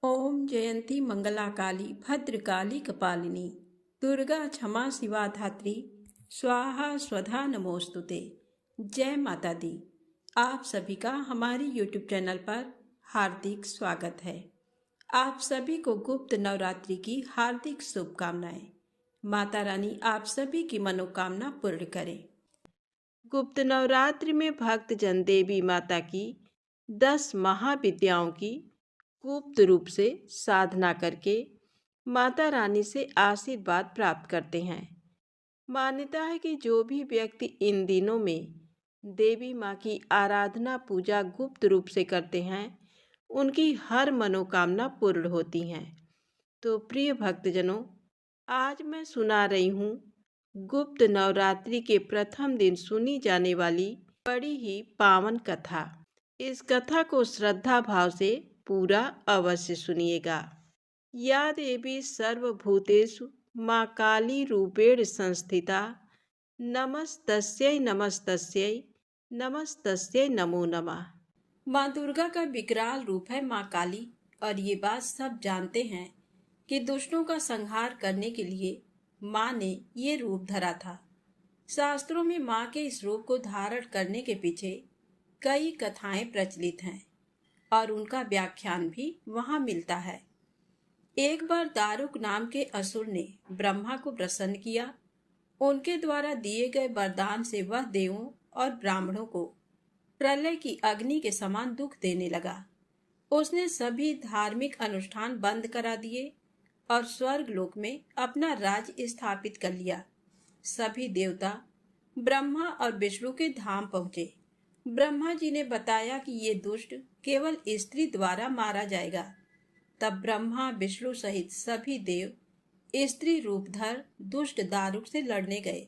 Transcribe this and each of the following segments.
ओम जयंती मंगला काली भद्रकाली कपालिनी दुर्गा क्षमा शिवा धात्री स्वाहा स्वधा नमोस्तुते। जय माता दी। आप सभी का हमारी यूट्यूब चैनल पर हार्दिक स्वागत है। आप सभी को गुप्त नवरात्रि की हार्दिक शुभकामनाएं। माता रानी आप सभी की मनोकामना पूर्ण करें। गुप्त नवरात्रि में भक्तजन देवी माता की 10 महाविद्याओं की गुप्त रूप से साधना करके माता रानी से आशीर्वाद प्राप्त करते हैं। मान्यता है कि जो भी व्यक्ति इन दिनों में देवी माँ की आराधना पूजा गुप्त रूप से करते हैं उनकी हर मनोकामना पूर्ण होती हैं। तो प्रिय भक्तजनों, आज मैं सुना रही हूँ गुप्त नवरात्रि के प्रथम दिन सुनी जाने वाली बड़ी ही पावन कथा। इस कथा को श्रद्धा भाव से पूरा अवश्य सुनिएगा। या देवी सर्वभूतेषु माँ काली रूपेण संस्थिता नमस्तस्यै नमस्तस्यै नमस्तस्यै नमो नमः। माँ दुर्गा का विकराल रूप है माँ काली, और ये बात सब जानते हैं कि दुष्टों का संहार करने के लिए माँ ने ये रूप धरा था। शास्त्रों में माँ के इस रूप को धारण करने के पीछे कई कथाएं प्रचलित हैं और उनका व्याख्यान भी वहां मिलता है। एक बार दारुक नाम के असुर ने ब्रह्मा को प्रसन्न किया। उनके द्वारा दिए गए वरदान से वह देवों और ब्राह्मणों को प्रलय की अग्नि के समान दुख देने लगा। उसने सभी धार्मिक अनुष्ठान बंद करा दिए और स्वर्ग लोक में अपना राज्य स्थापित कर लिया। सभी देवता ब्रह्मा और विष्णु के धाम पहुंचे। ब्रह्मा जी ने बताया कि ये दुष्ट केवल स्त्री द्वारा मारा जाएगा। तब ब्रह्मा विष्णु सहित सभी देव स्त्री रूपधर दुष्ट दारुक से लड़ने गए,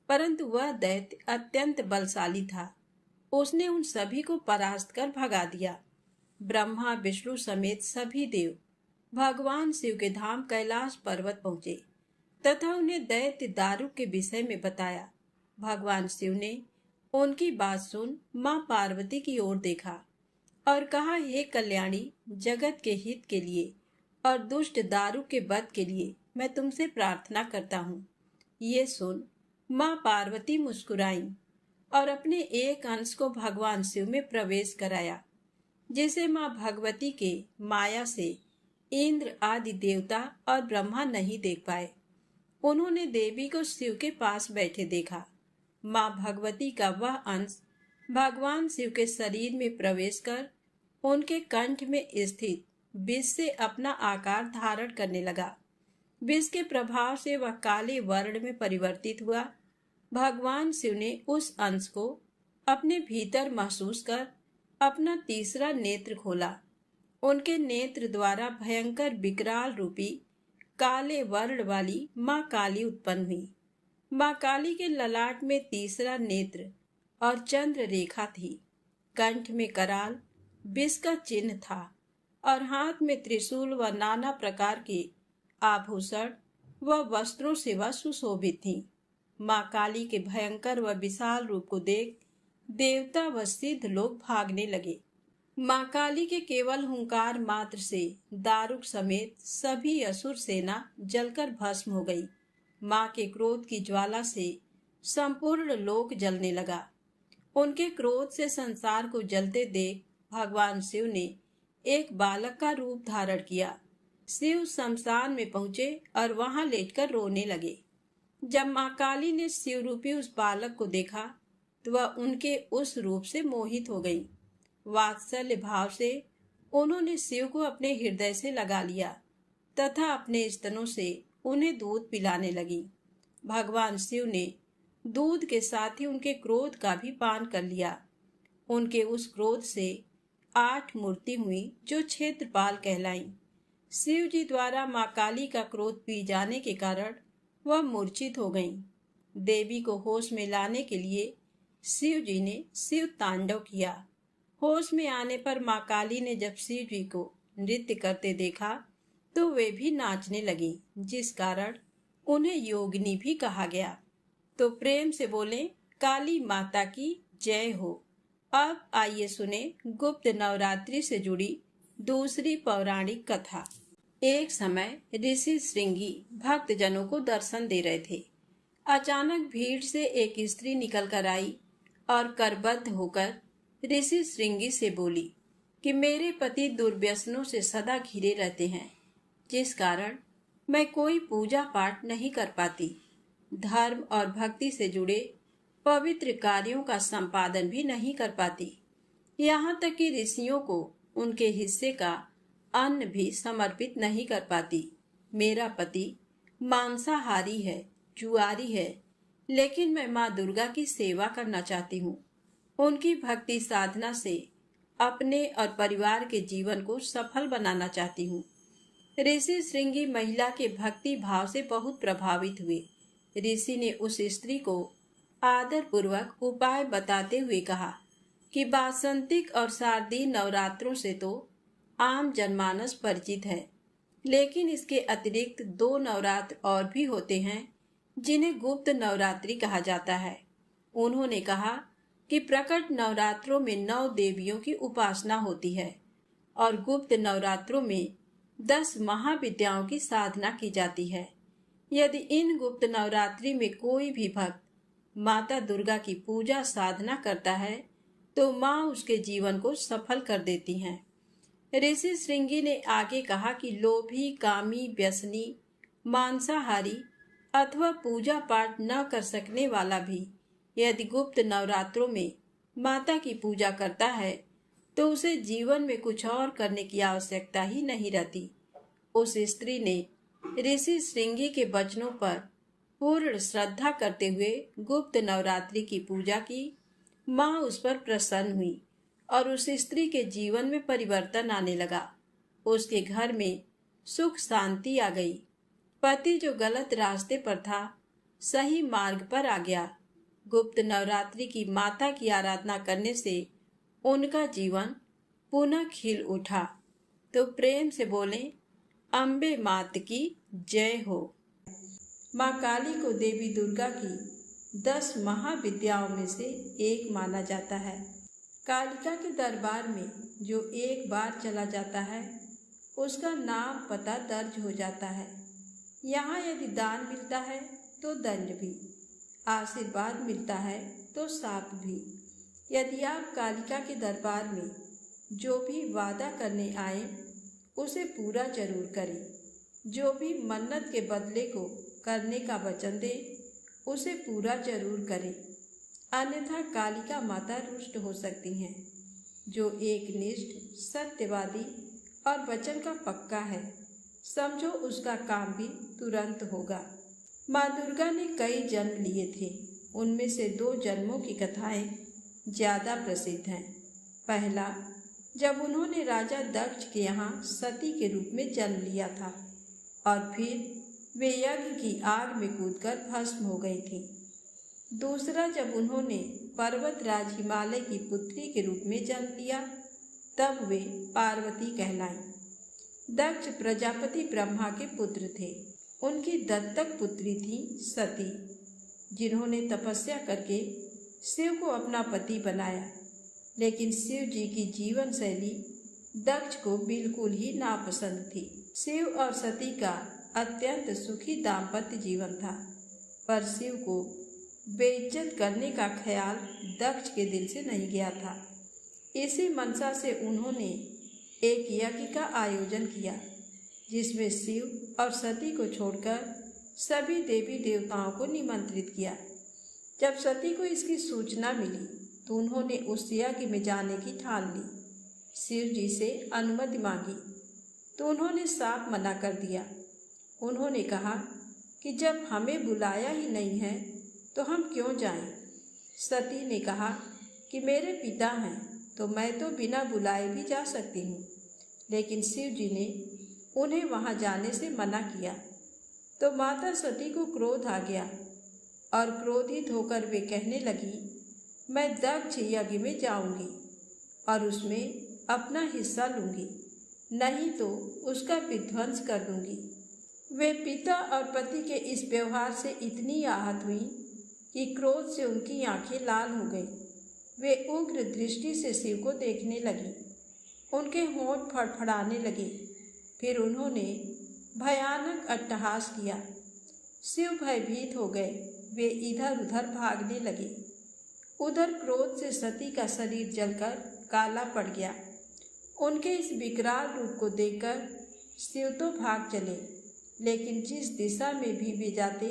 परंतु वह दैत्य अत्यंत बलशाली था। उसने उन सभी को परास्त कर भगा दिया। ब्रह्मा विष्णु समेत सभी देव भगवान शिव के धाम कैलाश पर्वत पहुंचे तथा उन्हें दैत्य दारुक के विषय में बताया। भगवान शिव ने उनकी बात सुन माँ पार्वती की ओर देखा और कहा, हे कल्याणी, जगत के हित के लिए और दुष्ट दारुक के वध के लिए मैं तुमसे प्रार्थना करता हूँ। ये सुन माँ पार्वती मुस्कुराईं और अपने एक अंश को भगवान शिव में प्रवेश कराया, जिसे माँ भगवती के माया से इंद्र आदि देवता और ब्रह्मा नहीं देख पाए। उन्होंने देवी को शिव के पास बैठे देखा। माँ भगवती का वह अंश भगवान शिव के शरीर में प्रवेश कर उनके कंठ में स्थित विष से अपना आकार धारण करने लगा। विष के प्रभाव से वह काले वर्ण में परिवर्तित हुआ। भगवान शिव ने उस अंश को अपने भीतर महसूस कर अपना तीसरा नेत्र खोला। उनके नेत्र द्वारा भयंकर विकराल रूपी काले वर्ण वाली माँ काली उत्पन्न हुई। माँ काली के ललाट में तीसरा नेत्र और चंद्र रेखा थी। कंठ में कराल विष का चिन्ह था और हाथ में त्रिशूल व नाना प्रकार के आभूषण व वस्त्रों से वह सुशोभित थी। माँ काली के भयंकर व विशाल रूप को देख देवता व सिद्ध लोग भागने लगे। माँ काली के केवल हुंकार मात्र से दारुक समेत सभी असुर सेना जलकर भस्म हो गई। माँ के क्रोध की ज्वाला से संपूर्ण लोक जलने लगा। उनके क्रोध से संसार को जलते देख भगवान शिव ने एक बालक का रूप धारण किया। शिव शमशान में पहुंचे और वहां लेटकर रोने लगे। जब माँ काली ने शिव रूपी उस बालक को देखा तो वह उनके उस रूप से मोहित हो गई। वात्सल्य भाव से उन्होंने शिव को अपने हृदय से लगा लिया तथा अपने स्तनों से उन्हें दूध पिलाने लगी। भगवान शिव ने दूध के साथ ही उनके क्रोध का भी पान कर लिया। उनके उस क्रोध से 8 मूर्ति हुई जो क्षेत्रपाल कहलाईं। शिव जी द्वारा माँ काली का क्रोध पी जाने के कारण वह मूर्छित हो गईं। देवी को होश में लाने के लिए शिव जी ने शिव तांडव किया। होश में आने पर माँ काली ने जब शिव जी को नृत्य करते देखा तो वे भी नाचने लगी, जिस कारण उन्हें योगिनी भी कहा गया। तो प्रेम से बोले, काली माता की जय हो। अब आइए सुने गुप्त नवरात्रि से जुड़ी दूसरी पौराणिक कथा। एक समय ऋषि श्रृंगी भक्तजनों को दर्शन दे रहे थे। अचानक भीड़ से एक स्त्री निकल कर आई और करबद्ध होकर ऋषि श्रृंगी से बोली कि मेरे पति दुर्व्यसनों से सदा घिरे रहते हैं, जिस कारण मैं कोई पूजा पाठ नहीं कर पाती। धर्म और भक्ति से जुड़े पवित्र कार्यों का संपादन भी नहीं कर पाती। यहाँ तक कि ऋषियों को उनके हिस्से का अन्न भी समर्पित नहीं कर पाती। मेरा पति मांसाहारी है, जुआरी है, लेकिन मैं माँ दुर्गा की सेवा करना चाहती हूँ। उनकी भक्ति साधना से अपने और परिवार के जीवन को सफल बनाना चाहती हूँ। ऋषि श्रृंगी महिला के भक्ति भाव से बहुत प्रभावित हुए। ऋषि ने उस स्त्री को आदर पूर्वक उपाय बताते हुए कहा कि वासंतिक और शारदीय नवरात्रों से तो आम जनमानस परिचित है, लेकिन इसके अतिरिक्त 2 नवरात्र और भी होते हैं जिन्हें गुप्त नवरात्रि कहा जाता है। उन्होंने कहा कि प्रकट नवरात्रों में 9 देवियों की उपासना होती है और गुप्त नवरात्रों में 10 महाविद्याओं की साधना की जाती है। यदि इन गुप्त नवरात्रि में कोई भी भक्त माता दुर्गा की पूजा साधना करता है तो माँ उसके जीवन को सफल कर देती हैं। ऋषि श्रृंगी ने आगे कहा कि लोभी, कामी, व्यसनी, मांसाहारी अथवा पूजा पाठ न कर सकने वाला भी यदि गुप्त नवरात्रों में माता की पूजा करता है तो उसे जीवन में कुछ और करने की आवश्यकता ही नहीं रहती। उस स्त्री ने ऋषि श्रृंगी के वचनों पर पूर्ण श्रद्धा करते हुए गुप्त नवरात्रि की पूजा की। माँ उस पर प्रसन्न हुई और उस स्त्री के जीवन में परिवर्तन आने लगा। उसके घर में सुख शांति आ गई। पति जो गलत रास्ते पर था, सही मार्ग पर आ गया। गुप्त नवरात्रि की माता की आराधना करने से उनका जीवन पुनः खिल उठा। तो प्रेम से बोलें, अम्बे मात की जय हो। माँ काली को देवी दुर्गा की 10 महाविद्याओं में से एक माना जाता है। कालिका के दरबार में जो एक बार चला जाता है उसका नाम पता दर्ज हो जाता है। यहाँ यदि दान मिलता है तो दंड भी, आशीर्वाद मिलता है तो शाप भी। यदि आप कालिका के दरबार में जो भी वादा करने आए उसे पूरा जरूर करें। जो भी मन्नत के बदले को करने का वचन दे उसे पूरा जरूर करें, अन्यथा कालिका माता रुष्ट हो सकती हैं। जो एक निष्ठ, सत्यवादी और वचन का पक्का है, समझो उसका काम भी तुरंत होगा। माँ दुर्गा ने कई जन्म लिए थे, उनमें से 2 जन्मों की कथाएं ज्यादा प्रसिद्ध हैं। पहला, जब उन्होंने राजा दक्ष के यहाँ सती के रूप में जन्म लिया था और फिर वे यज्ञ की आग में कूदकर भस्म हो गई थी। दूसरा, जब उन्होंने पर्वतराज हिमालय की पुत्री के रूप में जन्म लिया, तब वे पार्वती कहलाईं। दक्ष प्रजापति ब्रह्मा के पुत्र थे। उनकी दत्तक पुत्री थी सती, जिन्होंने तपस्या करके शिव को अपना पति बनाया। लेकिन शिव जी की जीवन शैली दक्ष को बिल्कुल ही नापसंद थी। शिव और सती का अत्यंत सुखी दाम्पत्य जीवन था, पर शिव को बेइज्जत करने का ख्याल दक्ष के दिल से नहीं गया था। इसी मनसा से उन्होंने एक यज्ञ का आयोजन किया, जिसमें शिव और सती को छोड़कर सभी देवी देवताओं को निमंत्रित किया। जब सती को इसकी सूचना मिली तो उन्होंने उस यज्ञ में जाने की ठान ली। शिव जी से अनुमति मांगी तो उन्होंने साफ मना कर दिया। उन्होंने कहा कि जब हमें बुलाया ही नहीं है तो हम क्यों जाएं? सती ने कहा कि मेरे पिता हैं तो मैं तो बिना बुलाए भी जा सकती हूँ। लेकिन शिव जी ने उन्हें वहाँ जाने से मना किया। तो माता सती को क्रोध आ गया और क्रोधित होकर वे कहने लगी, मैं दक्ष यज्ञ में जाऊंगी और उसमें अपना हिस्सा लूंगी, नहीं तो उसका विध्वंस कर दूंगी। वे पिता और पति के इस व्यवहार से इतनी आहत हुई कि क्रोध से उनकी आंखें लाल हो गई। वे उग्र दृष्टि से शिव को देखने लगी। उनके होंठ फड़फड़ाने लगे। फिर उन्होंने भयानक अट्टहास किया। शिव भयभीत हो गए। वे इधर उधर भागने लगे। उधर क्रोध से सती का शरीर जलकर काला पड़ गया। उनके इस विकराल रूप को देखकर शिव तो भाग चले, लेकिन जिस दिशा में भी वे जाते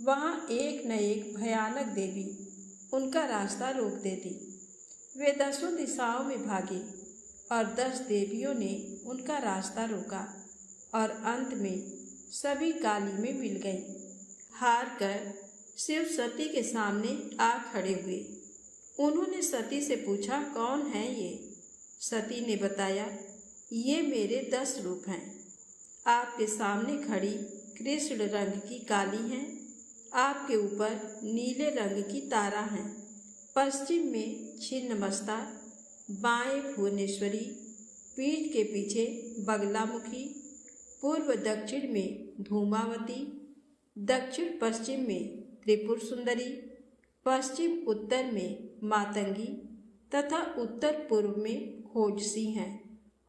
वहाँ एक न एक भयानक देवी उनका रास्ता रोक देती। वे 10 दिशाओं में भागे और 10 देवियों ने उनका रास्ता रोका और अंत में सभी काली में मिल गईं। हार कर शिव सती के सामने आ खड़े हुए। उन्होंने सती से पूछा, कौन है ये? सती ने बताया, ये मेरे 10 रूप हैं। आपके सामने खड़ी कृष्ण रंग की काली हैं, आपके ऊपर नीले रंग की तारा हैं, पश्चिम में छिन्नमस्ता, बाएं भुवनेश्वरी, पीठ के पीछे बगलामुखी, पूर्व दक्षिण में धूमावती, दक्षिण पश्चिम में त्रिपुर सुंदरी, पश्चिम उत्तर में मातंगी तथा उत्तर पूर्व में खोजसी हैं,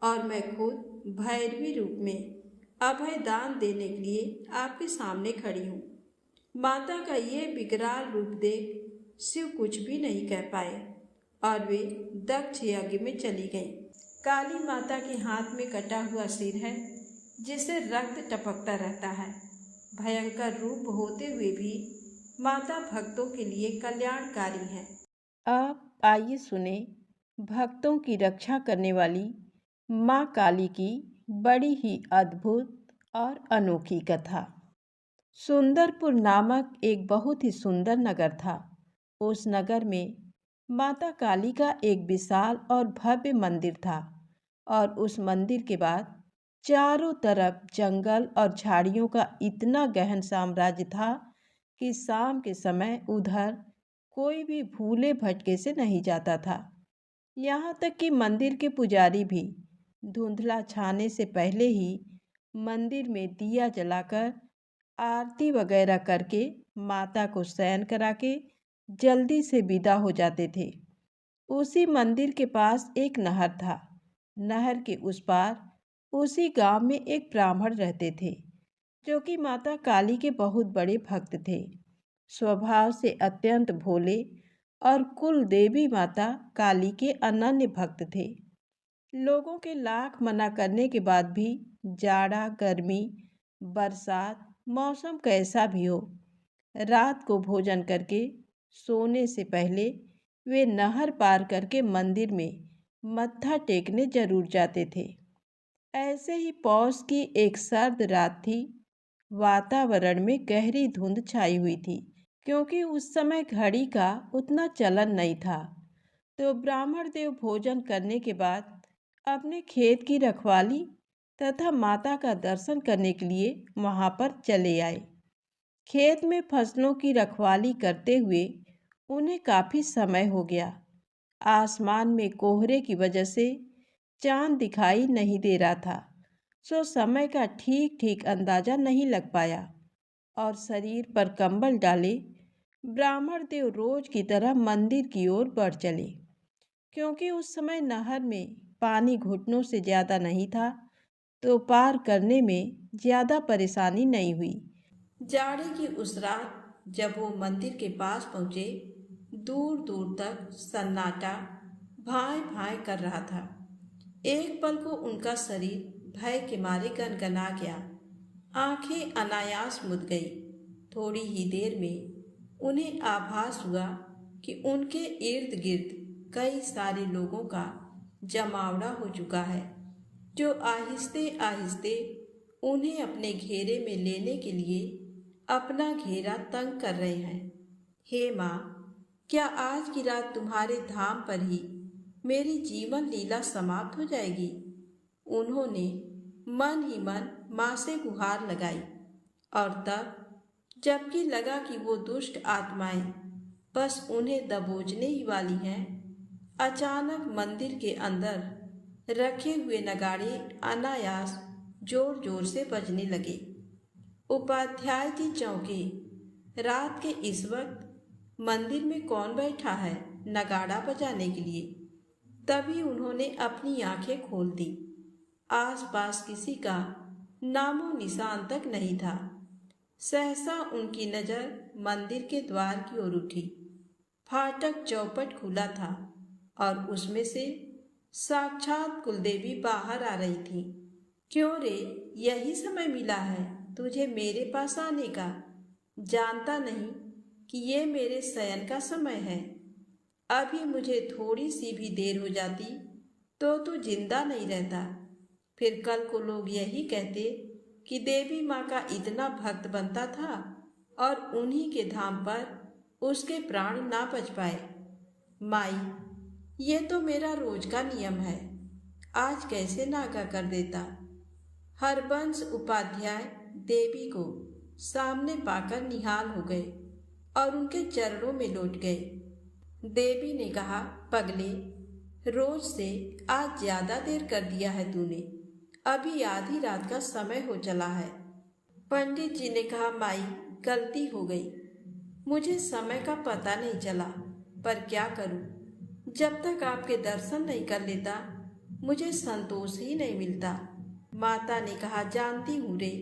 और मैं खुद भैरवी रूप में अभय दान देने के लिए आपके सामने खड़ी हूँ। माता का ये विकराल रूप देख शिव कुछ भी नहीं कह पाए और वे दक्ष यज्ञ में चली गईं। काली माता के हाथ में कटा हुआ सिर है जिससे रक्त टपकता रहता है। भयंकर रूप होते हुए भी माता भक्तों के लिए कल्याणकारी है। आप आइए सुने भक्तों की रक्षा करने वाली माँ काली की बड़ी ही अद्भुत और अनोखी कथा। सुंदरपुर नामक एक बहुत ही सुंदर नगर था। उस नगर में माता काली का एक विशाल और भव्य मंदिर था और उस मंदिर के बाद चारों तरफ जंगल और झाड़ियों का इतना गहन साम्राज्य था कि शाम के समय उधर कोई भी भूले भटके से नहीं जाता था। यहाँ तक कि मंदिर के पुजारी भी धुंधला छाने से पहले ही मंदिर में दिया जलाकर आरती वगैरह करके माता को शयन करा के जल्दी से विदा हो जाते थे। उसी मंदिर के पास एक नहर था। नहर के उस पार उसी गांव में एक ब्राह्मण रहते थे जो कि माता काली के बहुत बड़े भक्त थे। स्वभाव से अत्यंत भोले और कुल देवी माता काली के अनन्य भक्त थे। लोगों के लाख मना करने के बाद भी जाड़ा, गर्मी, बरसात, मौसम कैसा भी हो, रात को भोजन करके सोने से पहले वे नहर पार करके मंदिर में मत्था टेकने जरूर जाते थे। ऐसे ही पौष की एक सर्द रात थी। वातावरण में गहरी धुंध छाई हुई थी क्योंकि उस समय घड़ी का उतना चलन नहीं था। तो ब्राह्मण देव भोजन करने के बाद अपने खेत की रखवाली तथा माता का दर्शन करने के लिए वहां पर चले आए। खेत में फसलों की रखवाली करते हुए उन्हें काफ़ी समय हो गया। आसमान में कोहरे की वजह से चांद दिखाई नहीं दे रहा था, सो समय का ठीक ठीक अंदाजा नहीं लग पाया और शरीर पर कंबल डाले ब्राह्मण देव रोज की तरह मंदिर की ओर बढ़ चले। क्योंकि उस समय नहर में पानी घुटनों से ज़्यादा नहीं था, तो पार करने में ज़्यादा परेशानी नहीं हुई। जाड़े की उस रात जब वो मंदिर के पास पहुँचे, दूर दूर तक सन्नाटा भाए भाए कर रहा था। एक पल को उनका शरीर भय के मारे गनगना गया। आंखें अनायास मुद गई। थोड़ी ही देर में उन्हें आभास हुआ कि उनके इर्द गिर्द कई सारे लोगों का जमावड़ा हो चुका है, जो आहिस्ते आहिस्ते उन्हें अपने घेरे में लेने के लिए अपना घेरा तंग कर रहे हैं। हे माँ, क्या आज की रात तुम्हारे धाम पर ही मेरी जीवन लीला समाप्त हो जाएगी? उन्होंने मन ही मन माँ से गुहार लगाई और तब जबकि लगा कि वो दुष्ट आत्माएं बस उन्हें दबोचने ही वाली हैं, अचानक मंदिर के अंदर रखे हुए नगाड़े अनायास जोर जोर से बजने लगे। उपाध्याय की चौकी, रात के इस वक्त मंदिर में कौन बैठा है नगाड़ा बजाने के लिए? तभी उन्होंने अपनी आंखें खोल दी। आसपास किसी का नामो निशान तक नहीं था। सहसा उनकी नजर मंदिर के द्वार की ओर उठी। फाटक चौपट खुला था और उसमें से साक्षात कुलदेवी बाहर आ रही थी। क्यों रे, यही समय मिला है तुझे मेरे पास आने का? जानता नहीं कि ये मेरे शयन का समय है? अभी मुझे थोड़ी सी भी देर हो जाती तो तू जिंदा नहीं रहता। फिर कल को लोग यही कहते कि देवी माँ का इतना भक्त बनता था और उन्हीं के धाम पर उसके प्राण ना बच पाए। माई, ये तो मेरा रोज का नियम है, आज कैसे नागा कर देता। हरबंश उपाध्याय देवी को सामने पाकर निहाल हो गए और उनके चरणों में लौट गए। देवी ने कहा, पगले, रोज से आज ज्यादा देर कर दिया है तूने, अभी आधी रात का समय हो चला है। पंडित जी ने कहा, माई, गलती हो गई, मुझे समय का पता नहीं चला, पर क्या करूं, जब तक आपके दर्शन नहीं कर लेता मुझे संतोष ही नहीं मिलता। माता ने कहा, जानती हूँ रे,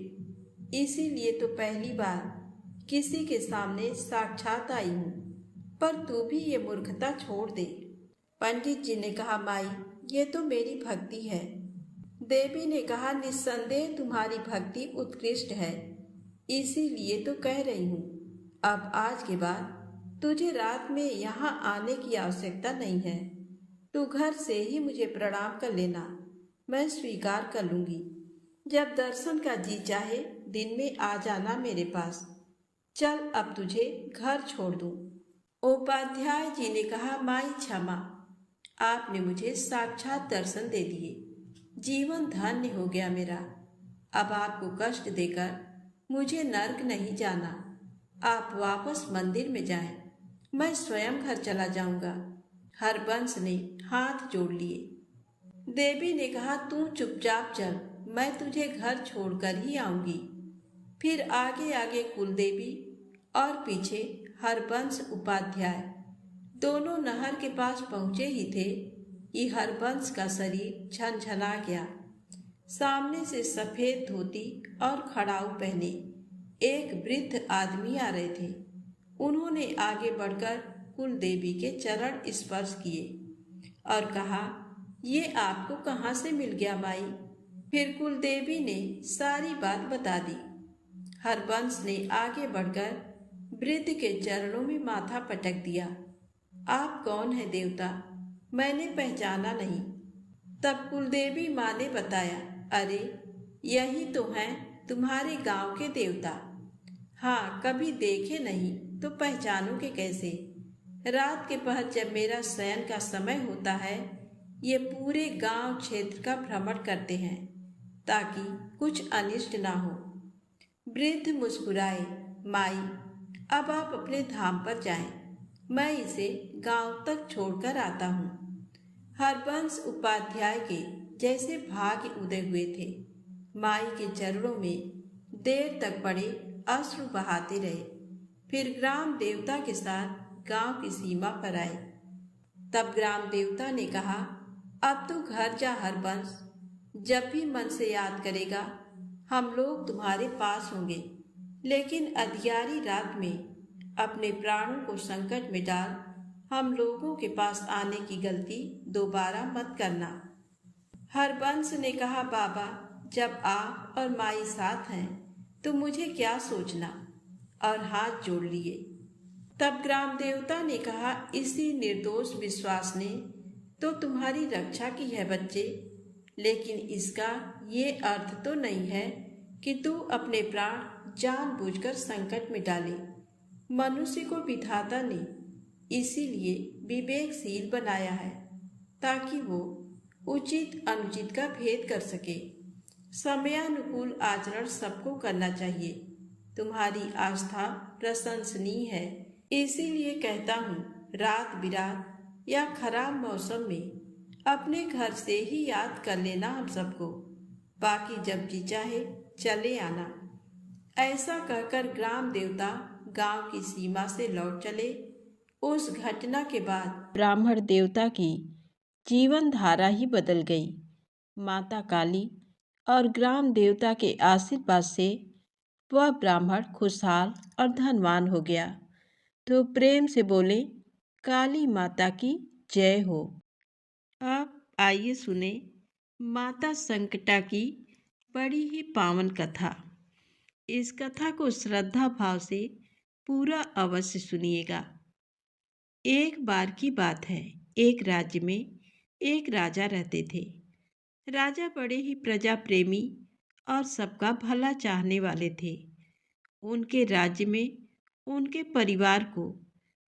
इसीलिए तो पहली बार किसी के सामने साक्षात आई हूँ, पर तू भी ये मूर्खता छोड़ दे। पंडित जी ने कहा, माई, ये तो मेरी भक्ति है। देवी ने कहा, निस्संदेह तुम्हारी भक्ति उत्कृष्ट है, इसीलिए तो कह रही हूँ। अब आज के बाद तुझे रात में यहाँ आने की आवश्यकता नहीं है। तू घर से ही मुझे प्रणाम कर लेना, मैं स्वीकार कर लूंगी। जब दर्शन का जी चाहे दिन में आ जाना मेरे पास। चल, अब तुझे घर छोड़ दूं। उपाध्याय जी ने कहा, माई क्षमा, आपने मुझे साक्षात दर्शन दे दिए, जीवन धन्य हो गया मेरा। अब आपको कष्ट देकर मुझे नर्क नहीं जाना। आप वापस मंदिर में जाएं, मैं स्वयं घर चला जाऊंगा। हरबंश ने हाथ जोड़ लिए। देवी ने कहा, तू चुपचाप चल, मैं तुझे घर छोड़कर ही आऊंगी। फिर आगे आगे कुलदेवी और पीछे हरबंश उपाध्याय दोनों नहर के पास पहुंचे ही थे कि हरबंश का शरीर झनझना गया। सामने से सफेद धोती और खड़ाऊ पहने एक वृद्ध आदमी आ रहे थे। उन्होंने आगे बढ़कर कुलदेवी के चरण स्पर्श किए और कहा, ये आपको कहाँ से मिल गया माई? फिर कुलदेवी ने सारी बात बता दी। हरबंश ने आगे बढ़कर वृद्ध के चरणों में माथा पटक दिया। आप कौन है देवता? मैंने पहचाना नहीं। तब कुलदेवी माँ ने बताया, अरे यही तो हैं तुम्हारे गांव के देवता। हाँ, कभी देखे नहीं तो पहचानोगे कैसे? रात के पहर जब मेरा शयन का समय होता है, ये पूरे गांव क्षेत्र का भ्रमण करते हैं ताकि कुछ अनिष्ट ना हो। वृद्ध मुस्कुराए, माई, अब आप अपने धाम पर जाएं, मैं इसे गांव तक छोड़कर आता हूँ। हरबंश उपाध्याय के जैसे भाग्य उदय हुए थे। माई के चरणों में देर तक पड़े अश्रु बहाते रहे। फिर ग्राम देवता के साथ गांव की सीमा पर आए। तब ग्राम देवता ने कहा, अब तू घर जा हरबंश, जब भी मन से याद करेगा हम लोग तुम्हारे पास होंगे, लेकिन अंधियारी रात में अपने प्राणों को संकट में डाल हम लोगों के पास आने की गलती दोबारा मत करना। हरबंश ने कहा, बाबा, जब आप और माई साथ हैं तो मुझे क्या सोचना, और हाथ जोड़ लिए। तब ग्राम देवता ने कहा, इसी निर्दोष विश्वास ने तो तुम्हारी रक्षा की है बच्चे, लेकिन इसका ये अर्थ तो नहीं है कि तू अपने प्राण जानबूझकर संकट में डाले। मनुष्य को विधाता ने इसीलिए विवेकशील बनाया है ताकि वो उचित अनुचित का भेद कर सके। समयानुकूल आचरण सबको करना चाहिए। तुम्हारी आस्था प्रशंसनीय है, इसीलिए कहता हूँ, रात बिरात या खराब मौसम में अपने घर से ही याद कर लेना हम सबको, बाकी जब जी चाहे चले आना। ऐसा कहकर ग्राम देवता गांव की सीमा से लौट चले। उस घटना के बाद ब्राह्मण देवता की जीवन धारा ही बदल गई। माता काली और ग्राम देवता के आशीर्वाद से वह ब्राह्मण खुशहाल और धनवान हो गया। तो प्रेम से बोले, काली माता की जय हो। अब आइए सुने माता संकटा की बड़ी ही पावन कथा। इस कथा को श्रद्धा भाव से पूरा अवश्य सुनिएगा। एक बार की बात है, एक राज्य में एक राजा रहते थे। राजा बड़े ही प्रजा प्रेमी और सबका भला चाहने वाले थे। उनके राज्य में उनके परिवार को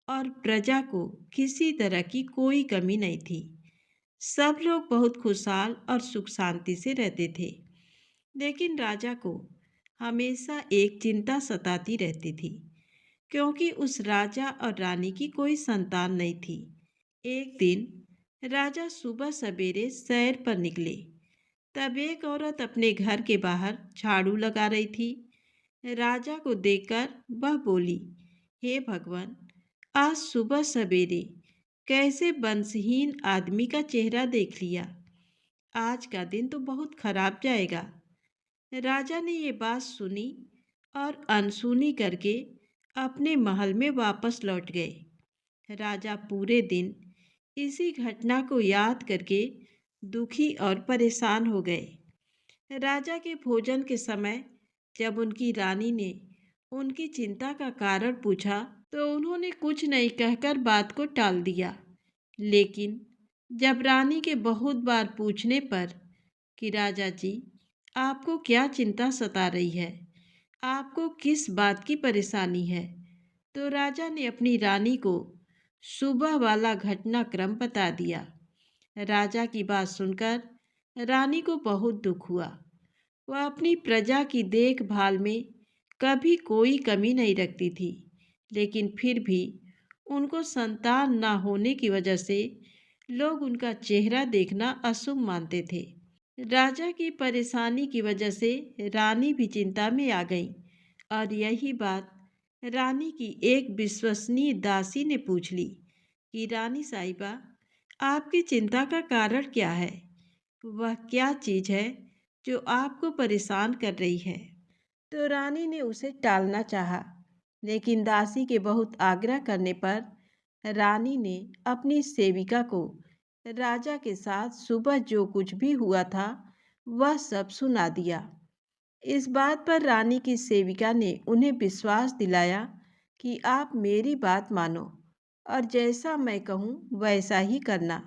और प्रजा को किसी तरह की कोई कमी नहीं थी। सब लोग बहुत खुशहाल और सुख शांति से रहते थे। लेकिन राजा को हमेशा एक चिंता सताती रहती थी, क्योंकि उस राजा और रानी की कोई संतान नहीं थी। एक दिन राजा सुबह सवेरे सैर पर निकले। तब एक औरत अपने घर के बाहर झाड़ू लगा रही थी। राजा को देखकर वह बोली, हे भगवान, आज सुबह सवेरे कैसे वंशहीन आदमी का चेहरा देख लिया। आज का दिन तो बहुत खराब जाएगा। राजा ने ये बात सुनी और अनसुनी करके अपने महल में वापस लौट गए। राजा पूरे दिन इसी घटना को याद करके दुखी और परेशान हो गए। राजा के भोजन के समय जब उनकी रानी ने उनकी चिंता का कारण पूछा तो उन्होंने कुछ नहीं कहकर बात को टाल दिया। लेकिन जब रानी के बहुत बार पूछने पर कि राजा जी, आपको क्या चिंता सता रही है, आपको किस बात की परेशानी है, तो राजा ने अपनी रानी को सुबह वाला घटनाक्रम बता दिया। राजा की बात सुनकर रानी को बहुत दुख हुआ। वह अपनी प्रजा की देखभाल में कभी कोई कमी नहीं रखती थी, लेकिन फिर भी उनको संतान न होने की वजह से लोग उनका चेहरा देखना अशुभ मानते थे। राजा की परेशानी की वजह से रानी भी चिंता में आ गई और यही बात रानी की एक विश्वसनीय दासी ने पूछ ली कि रानी साहिबा, आपकी चिंता का कारण क्या है? वह क्या चीज़ है जो आपको परेशान कर रही है? तो रानी ने उसे टालना चाहा, लेकिन दासी के बहुत आग्रह करने पर रानी ने अपनी सेविका को राजा के साथ सुबह जो कुछ भी हुआ था वह सब सुना दिया। इस बात पर रानी की सेविका ने उन्हें विश्वास दिलाया कि आप मेरी बात मानो और जैसा मैं कहूँ वैसा ही करना।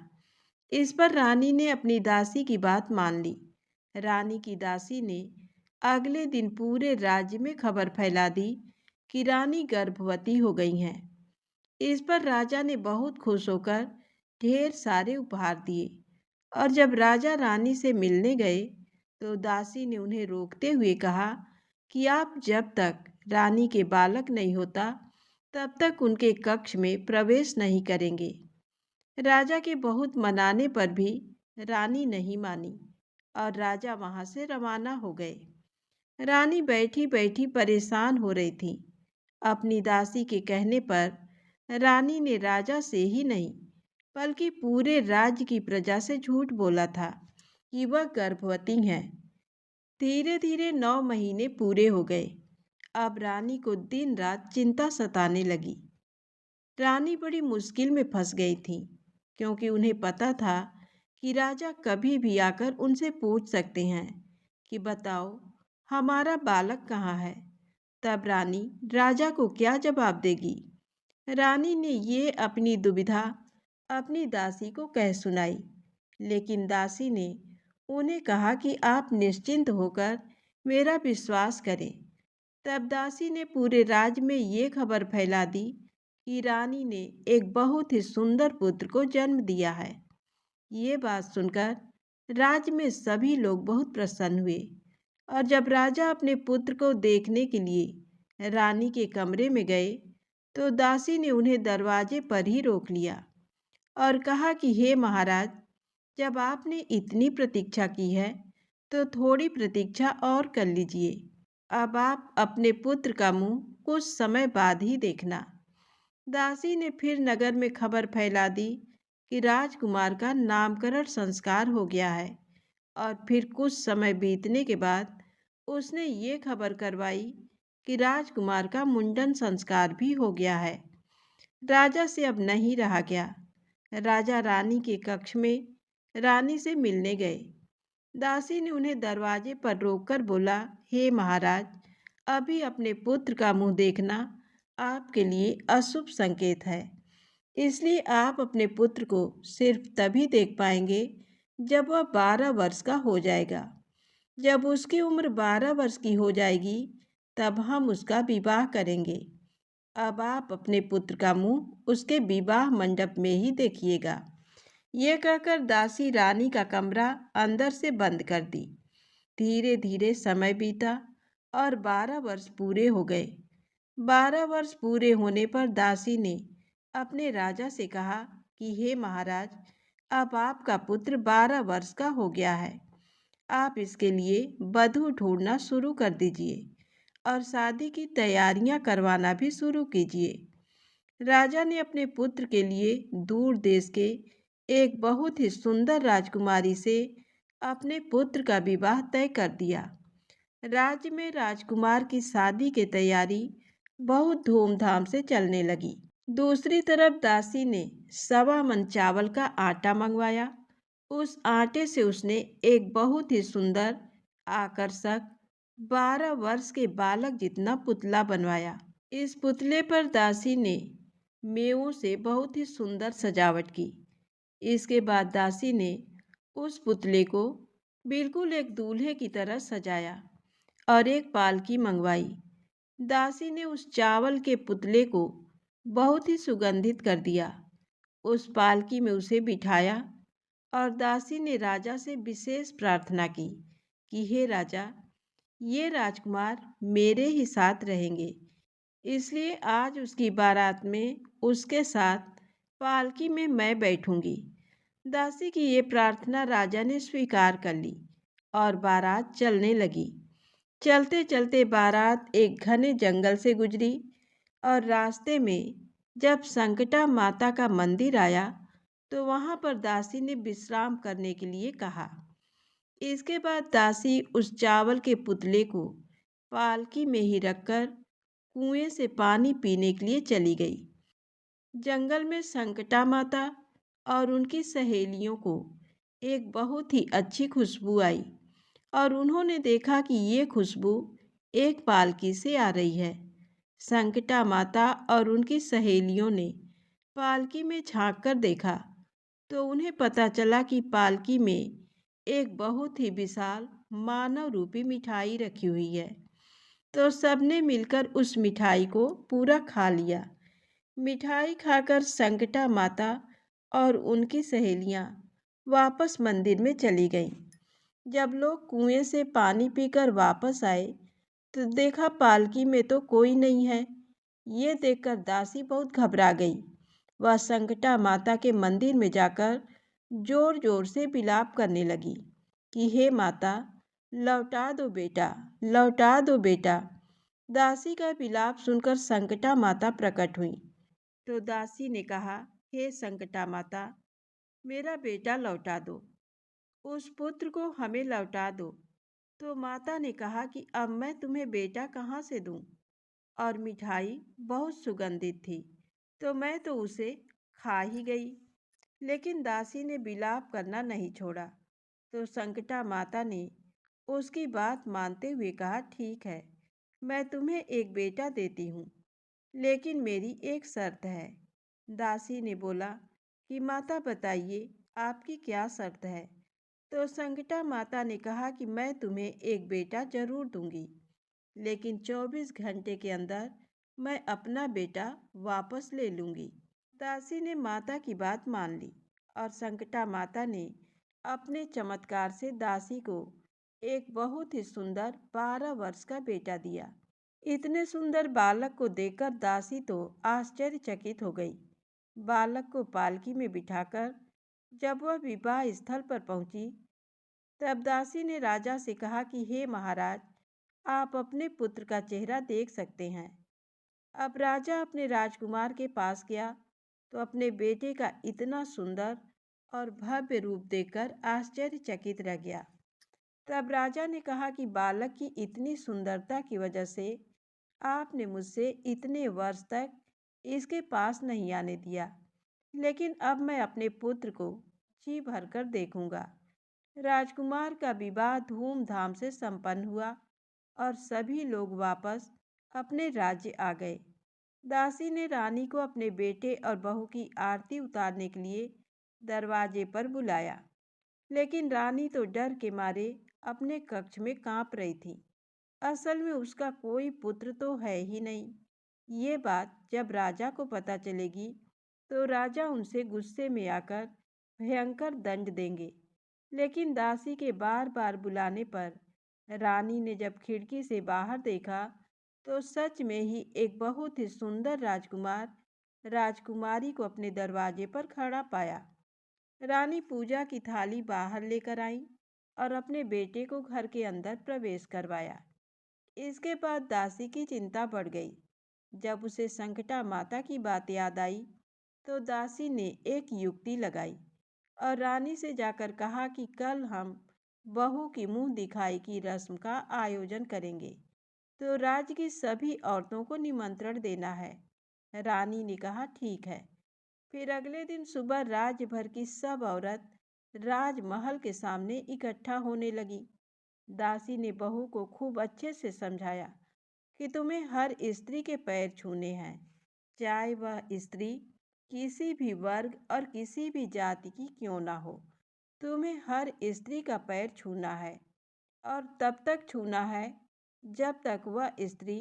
इस पर रानी ने अपनी दासी की बात मान ली। रानी की दासी ने अगले दिन पूरे राज्य में खबर फैला दी कि रानी गर्भवती हो गई हैं। इस पर राजा ने बहुत खुश होकर ढेर सारे उपहार दिए और जब राजा रानी से मिलने गए तो दासी ने उन्हें रोकते हुए कहा कि आप जब तक रानी के बालक नहीं होता तब तक उनके कक्ष में प्रवेश नहीं करेंगे। राजा के बहुत मनाने पर भी रानी नहीं मानी और राजा वहां से रवाना हो गए। रानी बैठी बैठी परेशान हो रही थी। अपनी दासी के कहने पर रानी ने राजा से ही नहीं बल्कि पूरे राज्य की प्रजा से झूठ बोला था कि वह गर्भवती हैं। धीरे धीरे 9 महीने पूरे हो गए। अब रानी को दिन रात चिंता सताने लगी। रानी बड़ी मुश्किल में फंस गई थी, क्योंकि उन्हें पता था कि राजा कभी भी आकर उनसे पूछ सकते हैं कि बताओ, हमारा बालक कहाँ है। तब रानी राजा को क्या जवाब देगी। रानी ने ये अपनी दुविधा अपनी दासी को कह सुनाई, लेकिन दासी ने उन्हें कहा कि आप निश्चिंत होकर मेरा विश्वास करें। तब दासी ने पूरे राज्य में ये खबर फैला दी कि रानी ने एक बहुत ही सुंदर पुत्र को जन्म दिया है। ये बात सुनकर राज्य में सभी लोग बहुत प्रसन्न हुए और जब राजा अपने पुत्र को देखने के लिए रानी के कमरे में गए तो दासी ने उन्हें दरवाजे पर ही रोक लिया और कहा कि हे महाराज, जब आपने इतनी प्रतीक्षा की है तो थोड़ी प्रतीक्षा और कर लीजिए। अब आप अपने पुत्र का मुंह कुछ समय बाद ही देखना। दासी ने फिर नगर में खबर फैला दी कि राजकुमार का नामकरण संस्कार हो गया है। और फिर कुछ समय बीतने के बाद उसने ये खबर करवाई कि राजकुमार का मुंडन संस्कार भी हो गया है। राजा से अब नहीं रहा गया। राजा रानी के कक्ष में रानी से मिलने गए। दासी ने उन्हें दरवाजे पर रोककर बोला, हे महाराज, अभी अपने पुत्र का मुंह देखना आपके लिए अशुभ संकेत है। इसलिए आप अपने पुत्र को सिर्फ तभी देख पाएंगे जब वह 12 वर्ष का हो जाएगा। जब उसकी उम्र 12 वर्ष की हो जाएगी तब हम उसका विवाह करेंगे। अब आप अपने पुत्र का मुंह उसके विवाह मंडप में ही देखिएगा। ये कहकर दासी रानी का कमरा अंदर से बंद कर दी। धीरे धीरे समय बीता और 12 वर्ष पूरे हो गए। 12 वर्ष पूरे होने पर दासी ने अपने राजा से कहा कि हे महाराज, अब आपका पुत्र 12 वर्ष का हो गया है। आप इसके लिए वधू ढूंढना शुरू कर दीजिए और शादी की तैयारियां करवाना भी शुरू कीजिए। राजा ने अपने पुत्र के लिए दूर देश के एक बहुत ही सुंदर राजकुमारी से अपने पुत्र का विवाह तय कर दिया। राज्य में राजकुमार की शादी की तैयारी बहुत धूमधाम से चलने लगी। दूसरी तरफ दासी ने 1.25 मन चावल का आटा मंगवाया। उस आटे से उसने एक बहुत ही सुंदर, आकर्षक 12 वर्ष के बालक जितना पुतला बनवाया। इस पुतले पर दासी ने मेवों से बहुत ही सुंदर सजावट की। इसके बाद दासी ने उस पुतले को बिल्कुल एक दूल्हे की तरह सजाया और एक पालकी मंगवाई। दासी ने उस चावल के पुतले को बहुत ही सुगंधित कर दिया। उस पालकी में उसे बिठाया और दासी ने राजा से विशेष प्रार्थना की कि हे राजा, ये राजकुमार मेरे ही साथ रहेंगे, इसलिए आज उसकी बारात में उसके साथ पालकी में मैं बैठूंगी। दासी की ये प्रार्थना राजा ने स्वीकार कर ली और बारात चलने लगी। चलते चलते बारात एक घने जंगल से गुजरी और रास्ते में जब संकटा माता का मंदिर आया तो वहां पर दासी ने विश्राम करने के लिए कहा। इसके बाद दासी उस चावल के पुतले को पालकी में ही रखकर कुएं से पानी पीने के लिए चली गई। जंगल में संकटा माता और उनकी सहेलियों को एक बहुत ही अच्छी खुशबू आई और उन्होंने देखा कि ये खुशबू एक पालकी से आ रही है। संकटा माता और उनकी सहेलियों ने पालकी में झांक कर देखा तो उन्हें पता चला कि पालकी में एक बहुत ही विशाल मानव रूपी मिठाई रखी हुई है। तो सबने मिलकर उस मिठाई को पूरा खा लिया। मिठाई खाकर संकटा माता और उनकी सहेलियां वापस मंदिर में चली गईं। जब लोग कुएं से पानी पीकर वापस आए तो देखा पालकी में तो कोई नहीं है। ये देखकर दासी बहुत घबरा गई। वह संकटा माता के मंदिर में जाकर जोर जोर से विलाप करने लगी कि हे माता, लौटा दो बेटा, लौटा दो बेटा। दासी का विलाप सुनकर संकटा माता प्रकट हुई। तो दासी ने कहा, हे संकटा माता, मेरा बेटा लौटा दो, उस पुत्र को हमें लौटा दो। तो माता ने कहा कि अब मैं तुम्हें बेटा कहाँ से दूं? और मिठाई बहुत सुगंधित थी तो मैं तो उसे खा ही गई। लेकिन दासी ने विलाप करना नहीं छोड़ा। तो संकटा माता ने उसकी बात मानते हुए कहा, ठीक है, मैं तुम्हें एक बेटा देती हूँ, लेकिन मेरी एक शर्त है। दासी ने बोला कि माता बताइए, आपकी क्या शर्त है? तो संकटा माता ने कहा कि मैं तुम्हें एक बेटा जरूर दूंगी, लेकिन 24 घंटे के अंदर मैं अपना बेटा वापस ले लूंगी। दासी ने माता की बात मान ली और संकटा माता ने अपने चमत्कार से दासी को एक बहुत ही सुंदर 12 वर्ष का बेटा दिया। इतने सुंदर बालक को देखकर दासी तो आश्चर्यचकित हो गई। बालक को पालकी में बिठाकर जब वह विवाह स्थल पर पहुंची तब दासी ने राजा से कहा कि हे महाराज, आप अपने पुत्र का चेहरा देख सकते हैं। अब राजा अपने राजकुमार के पास गया तो अपने बेटे का इतना सुंदर और भव्य रूप देखकर आश्चर्यचकित रह गया। तब राजा ने कहा कि बालक की इतनी सुंदरता की वजह से आपने मुझसे इतने वर्ष तक इसके पास नहीं आने दिया, लेकिन अब मैं अपने पुत्र को जी भरकर देखूंगा। राजकुमार का विवाह धूमधाम से संपन्न हुआ और सभी लोग वापस अपने राज्य आ गए। दासी ने रानी को अपने बेटे और बहू की आरती उतारने के लिए दरवाजे पर बुलाया, लेकिन रानी तो डर के मारे अपने कक्ष में कांप रही थी। असल में उसका कोई पुत्र तो है ही नहीं। ये बात जब राजा को पता चलेगी तो राजा उनसे गुस्से में आकर भयंकर दंड देंगे। लेकिन दासी के बार बार बुलाने पर रानी ने जब खिड़की से बाहर देखा तो सच में ही एक बहुत ही सुंदर राजकुमारी को अपने दरवाजे पर खड़ा पाया। रानी पूजा की थाली बाहर लेकर आई और अपने बेटे को घर के अंदर प्रवेश करवाया। इसके बाद दासी की चिंता बढ़ गई। जब उसे संकटा माता की बात याद आई तो दासी ने एक युक्ति लगाई और रानी से जाकर कहा कि कल हम बहू की मुंह दिखाई की रस्म का आयोजन करेंगे, तो राज्य की सभी औरतों को निमंत्रण देना है। रानी ने कहा ठीक है। फिर अगले दिन सुबह राज्य भर की सब औरत राजमहल के सामने इकट्ठा होने लगी। दासी ने बहू को खूब अच्छे से समझाया कि तुम्हें हर स्त्री के पैर छूने हैं, चाहे वह स्त्री किसी भी वर्ग और किसी भी जाति की क्यों ना हो। तुम्हें हर स्त्री का पैर छूना है और तब तक छूना है जब तक वह स्त्री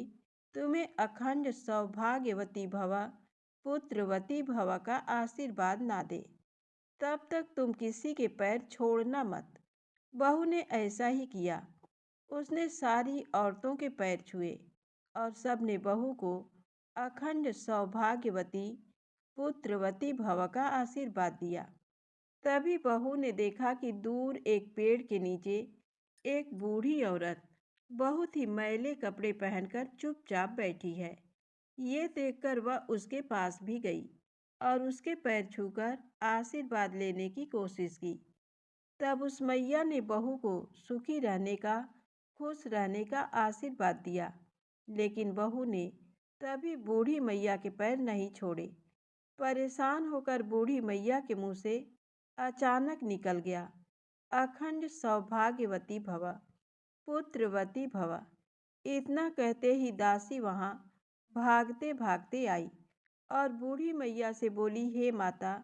तुम्हें अखंड सौभाग्यवती भव, पुत्रवती भव का आशीर्वाद ना दे, तब तक तुम किसी के पैर छोड़ना मत। बहू ने ऐसा ही किया। उसने सारी औरतों के पैर छुए और सबने बहू को अखंड सौभाग्यवती पुत्रवती भव का आशीर्वाद दिया। तभी बहू ने देखा कि दूर एक पेड़ के नीचे एक बूढ़ी औरत बहुत ही मैले कपड़े पहनकर चुपचाप बैठी है। ये देखकर वह उसके पास भी गई और उसके पैर छूकर आशीर्वाद लेने की कोशिश की। तब उस मैया ने बहू को सुखी रहने का, खुश रहने का आशीर्वाद दिया, लेकिन बहू ने तभी बूढ़ी मैया के पैर नहीं छोड़े। परेशान होकर बूढ़ी मैया के मुंह से अचानक निकल गया, अखंड सौभाग्यवती भव, पुत्रवती भव। इतना कहते ही दासी वहां भागते भागते आई और बूढ़ी मैया से बोली, हे माता,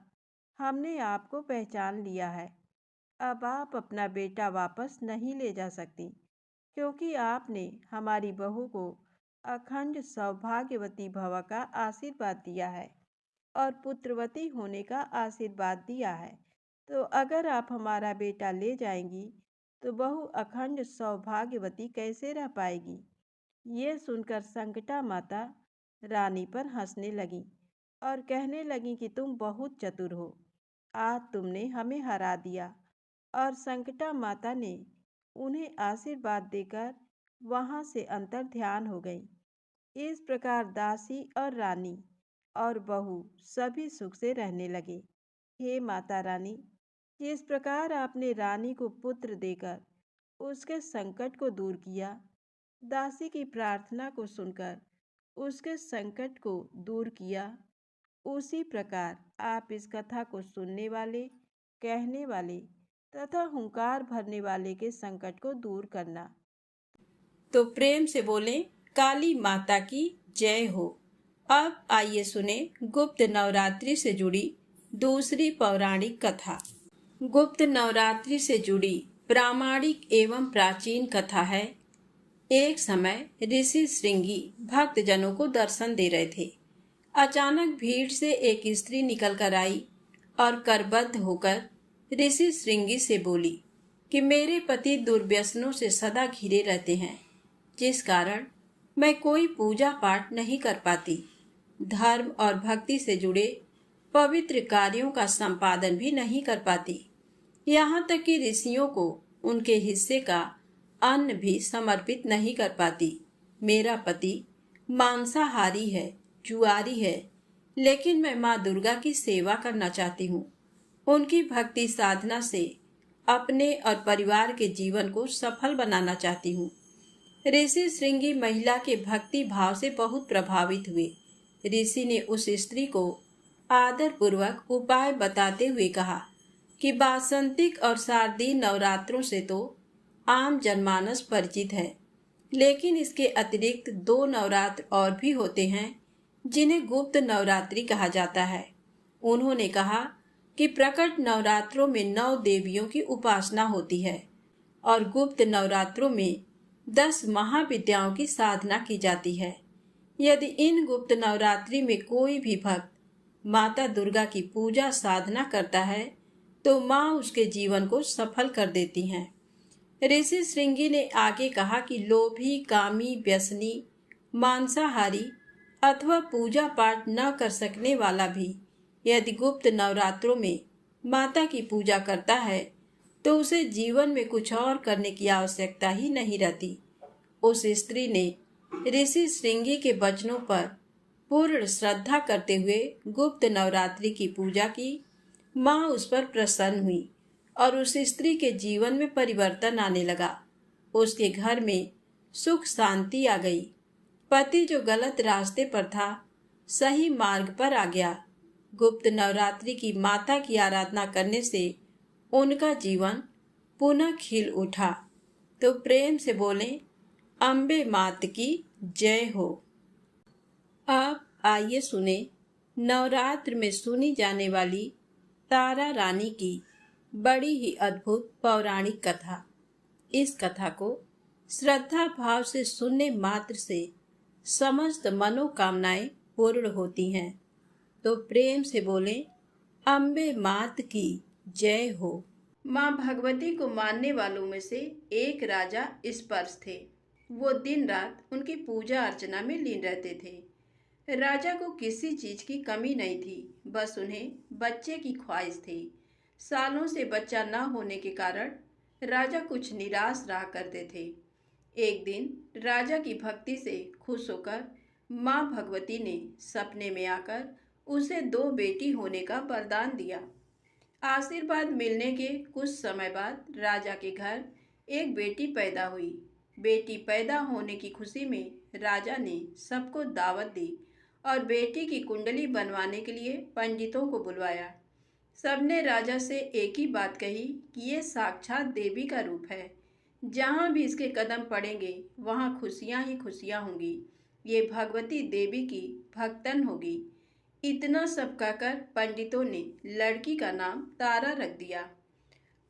हमने आपको पहचान लिया है। अब आप अपना बेटा वापस नहीं ले जा सकती, क्योंकि आपने हमारी बहू को अखंड सौभाग्यवती भव का आशीर्वाद दिया है और पुत्रवती होने का आशीर्वाद दिया है। तो अगर आप हमारा बेटा ले जाएंगी तो बहू अखंड सौभाग्यवती कैसे रह पाएगी। ये सुनकर संकटा माता रानी पर हंसने लगी और कहने लगी कि तुम बहुत चतुर हो, आज तुमने हमें हरा दिया। और संकटा माता ने उन्हें आशीर्वाद देकर वहां से अंतर ध्यान हो गई। इस प्रकार दासी और रानी और बहू सभी सुख से रहने लगे। हे माता रानी, जिस प्रकार आपने रानी को पुत्र देकर उसके संकट को दूर किया, दासी की प्रार्थना को सुनकर उसके संकट को दूर किया, उसी प्रकार आप इस कथा को सुनने वाले, कहने वाले तथा हुंकार भरने वाले के संकट को दूर करना। तो प्रेम से बोलें, काली माता की जय हो। अब आइए सुने गुप्त नवरात्रि से जुड़ी दूसरी पौराणिक कथा। गुप्त नवरात्रि से जुड़ी प्रामाणिक एवं प्राचीन कथा है। एक समय ऋषि श्रृंगी भक्तजनों को दर्शन दे रहे थे। अचानक भीड़ से एक स्त्री निकल कर आई और करबद्ध होकर ऋषि श्रृंगी से बोली कि मेरे पति दुर्व्यसनों से सदा घिरे रहते हैं, जिस कारण मैं कोई पूजा पाठ नहीं कर पाती, धर्म और भक्ति से जुड़े पवित्र कार्यों का संपादन भी नहीं कर पाती, यहाँ तक कि ऋषियों को उनके हिस्से का अन्न भी समर्पित नहीं कर पाती। मेरा पति मांसाहारी है, जुआरी है, लेकिन मैं माँ दुर्गा की सेवा करना चाहती हूँ। उनकी भक्ति साधना से अपने और परिवार के जीवन को सफल बनाना चाहती हूँ। ऋषि श्रृंगी महिला के भक्ति भाव से बहुत प्रभावित हुए। ऋषि ने उस स्त्री को आदर पूर्वक उपाय बताते हुए कहा कि वासंतिक और शारदीय नवरात्रों से तो आम जनमानस परिचित है, लेकिन इसके अतिरिक्त 2 नवरात्र और भी होते हैं जिन्हें गुप्त नवरात्रि कहा जाता है। उन्होंने कहा कि प्रकट नवरात्रों में 9 देवियों की उपासना होती है और गुप्त नवरात्रों में 10 महाविद्याओं की साधना की जाती है। यदि इन गुप्त नवरात्रि में कोई भी भक्त माता दुर्गा की पूजा साधना करता है तो माँ उसके जीवन को सफल कर देती हैं। ऋषि श्रृंगी ने आगे कहा कि लोभी, कामी, व्यसनी, मांसाहारी अथवा पूजा पाठ न कर सकने वाला भी यदि गुप्त नवरात्रों में माता की पूजा करता है तो उसे जीवन में कुछ और करने की आवश्यकता ही नहीं रहती। उस स्त्री ने ऋषि श्रृंगी के वचनों पर पूर्ण श्रद्धा करते हुए गुप्त नवरात्रि की पूजा की। माँ उस पर प्रसन्न हुई और उस स्त्री के जीवन में परिवर्तन आने लगा। उसके घर में सुख शांति आ गई। पति जो गलत रास्ते पर था सही मार्ग पर आ गया। गुप्त नवरात्रि की माता की आराधना करने से उनका जीवन पुनः खिल उठा। तो प्रेम से बोलें, अम्बे मात की जय हो। अब आइए सुने नवरात्र में सुनी जाने वाली तारा रानी की बड़ी ही अद्भुत पौराणिक कथा। इस कथा को श्रद्धा भाव से सुनने मात्र से समस्त मनोकामनाएं पूर्ण होती हैं। तो प्रेम से बोलें, अम्बे मात की जय हो। माँ भगवती को मानने वालों में से एक राजा स्पर्श थे। वो दिन रात उनकी पूजा अर्चना में लीन रहते थे। राजा को किसी चीज की कमी नहीं थी, बस उन्हें बच्चे की ख्वाहिश थी। सालों से बच्चा न होने के कारण राजा कुछ निराश रहा करते थे। एक दिन राजा की भक्ति से खुश होकर माँ भगवती ने सपने में आकर उसे 2 बेटी होने का वरदान दिया। आशीर्वाद मिलने के कुछ समय बाद राजा के घर एक बेटी पैदा हुई। बेटी पैदा होने की खुशी में राजा ने सबको दावत दी और बेटी की कुंडली बनवाने के लिए पंडितों को बुलवाया। सबने राजा से एक ही बात कही कि ये साक्षात देवी का रूप है। जहाँ भी इसके कदम पड़ेंगे वहाँ खुशियाँ ही खुशियाँ होंगी। ये भगवती देवी की भक्तन होगी। इतना सब कहकर पंडितों ने लड़की का नाम तारा रख दिया।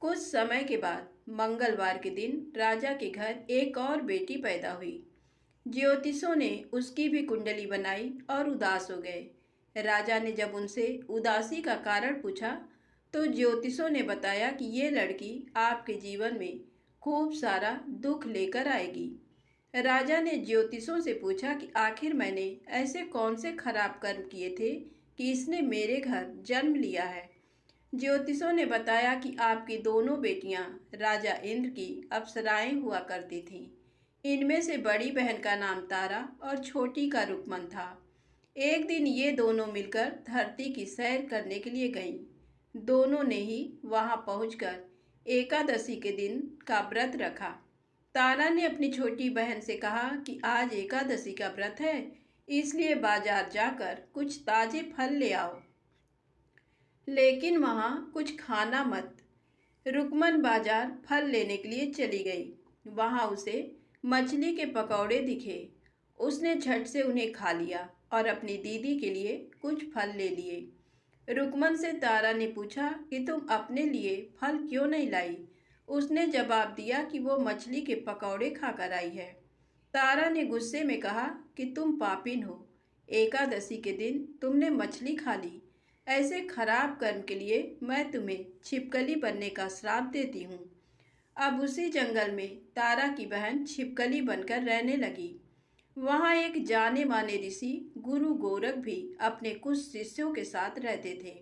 कुछ समय के बाद मंगलवार के दिन राजा के घर एक और बेटी पैदा हुई। ज्योतिषों ने उसकी भी कुंडली बनाई और उदास हो गए। राजा ने जब उनसे उदासी का कारण पूछा तो ज्योतिषों ने बताया कि ये लड़की आपके जीवन में खूब सारा दुख लेकर आएगी। राजा ने ज्योतिषों से पूछा कि आखिर मैंने ऐसे कौन से खराब कर्म किए थे कि इसने मेरे घर जन्म लिया है। ज्योतिषों ने बताया कि आपकी दोनों बेटियां राजा इंद्र की अप्सराएं हुआ करती थीं। इनमें से बड़ी बहन का नाम तारा और छोटी का रुकमन था। एक दिन ये दोनों मिलकर धरती की सैर करने के लिए गईं। दोनों ने ही वहां पहुंचकर एकादशी के दिन का व्रत रखा। तारा ने अपनी छोटी बहन से कहा कि आज एकादशी का व्रत है, इसलिए बाजार जाकर कुछ ताजे फल ले आओ, लेकिन वहाँ कुछ खाना मत। रुकमन बाजार फल लेने के लिए चली गई। वहाँ उसे मछली के पकौड़े दिखे। उसने झट से उन्हें खा लिया और अपनी दीदी के लिए कुछ फल ले लिए। रुकमन से तारा ने पूछा कि तुम अपने लिए फल क्यों नहीं लाई। उसने जवाब दिया कि वो मछली के पकौड़े खाकर आई है। तारा ने गुस्से में कहा कि तुम पापिन हो, एकादशी के दिन तुमने मछली खा ली। ऐसे खराब कर्म के लिए मैं तुम्हें छिपकली बनने का श्राप देती हूँ। अब उसी जंगल में तारा की बहन छिपकली बनकर रहने लगी। वहाँ एक जाने माने ऋषि गुरु गोरख भी अपने कुछ शिष्यों के साथ रहते थे।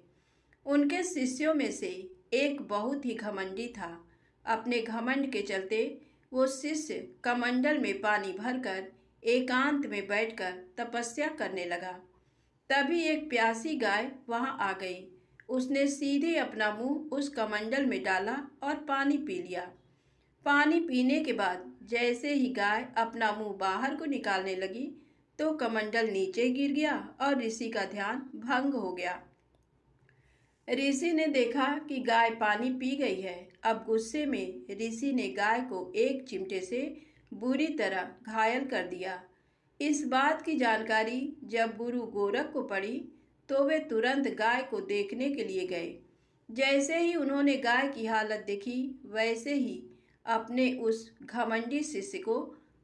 उनके शिष्यों में से एक बहुत ही घमंडी था। अपने घमंड के चलते वो शिष्य कमंडल में पानी भरकर एकांत में बैठकर तपस्या करने लगा। तभी एक प्यासी गाय वहां आ गई। उसने सीधे अपना मुंह उस कमंडल में डाला और पानी पी लिया। पानी पीने के बाद जैसे ही गाय अपना मुंह बाहर को निकालने लगी तो कमंडल नीचे गिर गया और ऋषि का ध्यान भंग हो गया। ऋषि ने देखा कि गाय पानी पी गई है। अब गुस्से में ऋषि ने गाय को एक चिमटे से बुरी तरह घायल कर दिया। इस बात की जानकारी जब गुरु गोरख को पड़ी तो वे तुरंत गाय को देखने के लिए गए। जैसे ही उन्होंने गाय की हालत देखी वैसे ही अपने उस घमंडी शिष्य को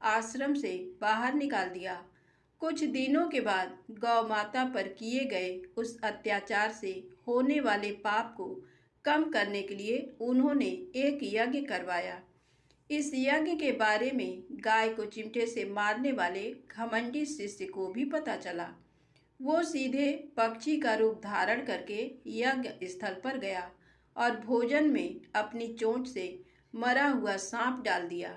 आश्रम से बाहर निकाल दिया। कुछ दिनों के बाद गौ माता पर किए गए उस अत्याचार से होने वाले पाप को कम करने के लिए उन्होंने एक यज्ञ करवाया। इस यज्ञ के बारे में गाय को चिमटे से मारने वाले घमंडी शिष्य को भी पता चला। वो सीधे पक्षी का रूप धारण करके यज्ञ स्थल पर गया और भोजन में अपनी चोंच से मरा हुआ सांप डाल दिया।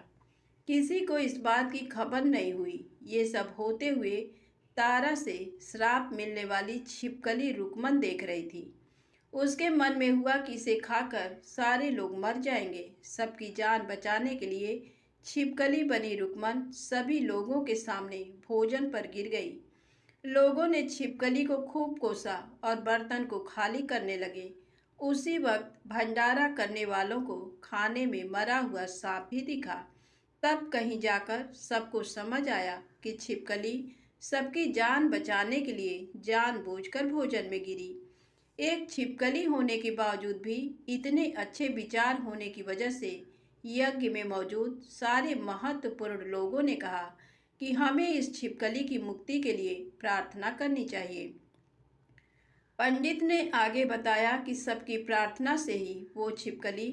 किसी को इस बात की खबर नहीं हुई। ये सब होते हुए तारा से श्राप मिलने वाली छिपकली रुकमन देख रही थी। उसके मन में हुआ कि इसे खाकर सारे लोग मर जाएंगे। सबकी जान बचाने के लिए छिपकली बनी रुकमन सभी लोगों के सामने भोजन पर गिर गई। लोगों ने छिपकली को खूब कोसा और बर्तन को खाली करने लगे। उसी वक्त भंडारा करने वालों को खाने में मरा हुआ सांप भी दिखा। तब कहीं जाकर सबको समझ आया कि छिपकली सबकी जान बचाने के लिए जानबूझकर भोजन में गिरी। एक छिपकली होने के बावजूद भी इतने अच्छे विचार होने की वजह से यज्ञ में मौजूद सारे महत्वपूर्ण लोगों ने कहा कि हमें इस छिपकली की मुक्ति के लिए प्रार्थना करनी चाहिए। पंडित ने आगे बताया कि सबकी प्रार्थना से ही वो छिपकली